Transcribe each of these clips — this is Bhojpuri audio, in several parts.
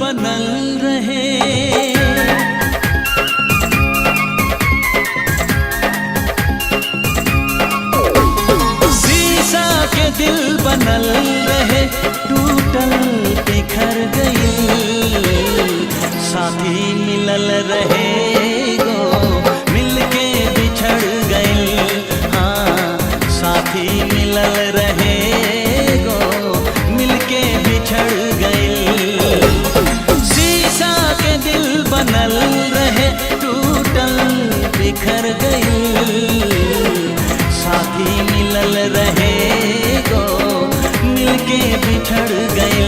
बनल रहे। शीशा के दिल बनल रहे, टूटल बिखर गई। साथी मिलल रहे गो, मिलके बिछड़ गई। हाँ, साथी मिलल रहे गो, मिलके बिछड़ गई। शीशा के दिल बनल रहे, टूटल बिखर गई। साथी मिलल रहे गो, मिलके बिछड़ गई।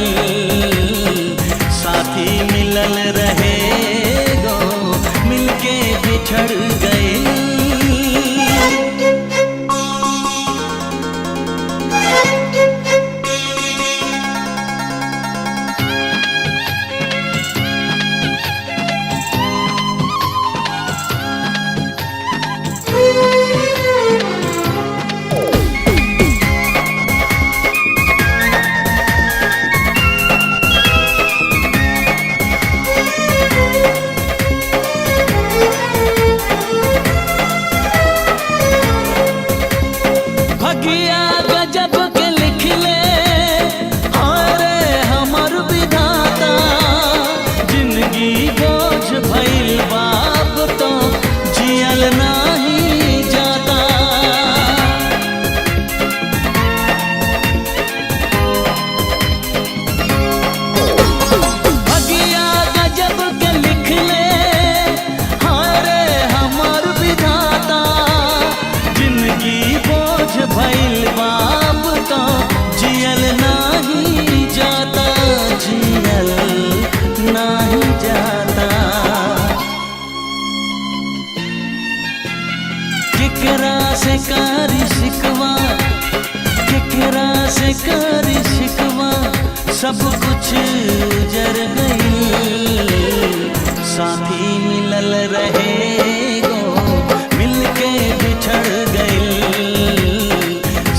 साथी मिलल रहे गो, मिलके बिछड़ गई। भगिया गजब के लिख ले, अरे हमर विधाता। जिंदगी बोझ भइल बाप तो जियल नाही जाता। भगिया गजब के लिख ले, अरे हमर विधाता। जिंदगी बोझ भइल बाप तो जियल नाही जाता। जियल नाही जाता। केकरा से कारी शिकवा, केकरा से कारी शिकवा। सब कुछ जर गई। साथी मिलल रहे गो, मिलके बिछड़ गई।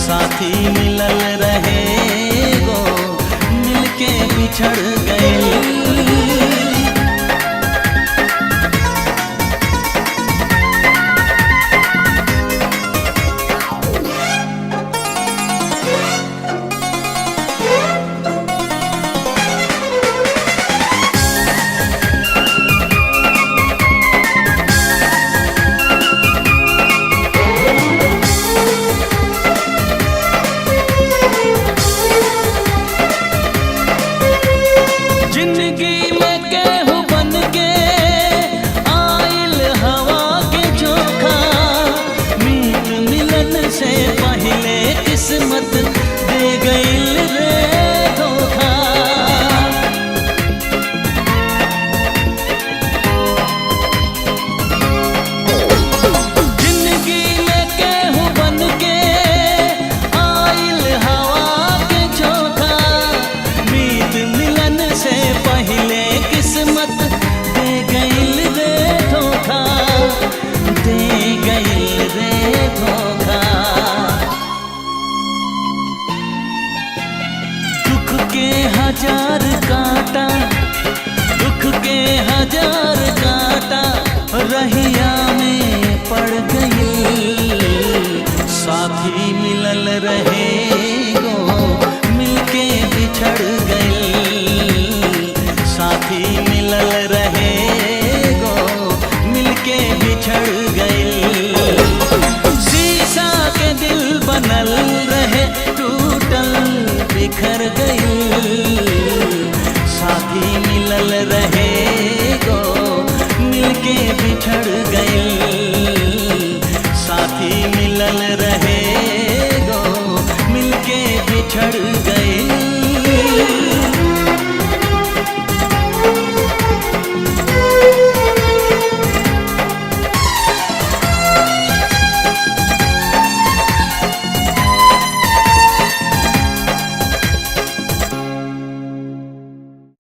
साथी मिलल रहे गो, मिलके बिछड़ गई। जिंदगी में केहू बन के आइल हवा के झोंका। मीत मिलन से पहले किस्मत दे गइल रे धोखा। जिंदगी में केहू बन के आइल हवा के झोंका। मीत मिलन से पहले किस्मत दे गइल रे धोखा। दे गइल रे धोखा। दुख के हजार कांटा, दुख के हजार कांटा रहिया में पड़ गई। साथी मिलल रहे गो, मिलके बिछड़ गई। साथी मिलल रहे गो, मिलके बिछड़ गई। शीशा के दिल बनल रहे, टूटल बिखर गई। साथी मिलल रहे गो, मिलके बिछड़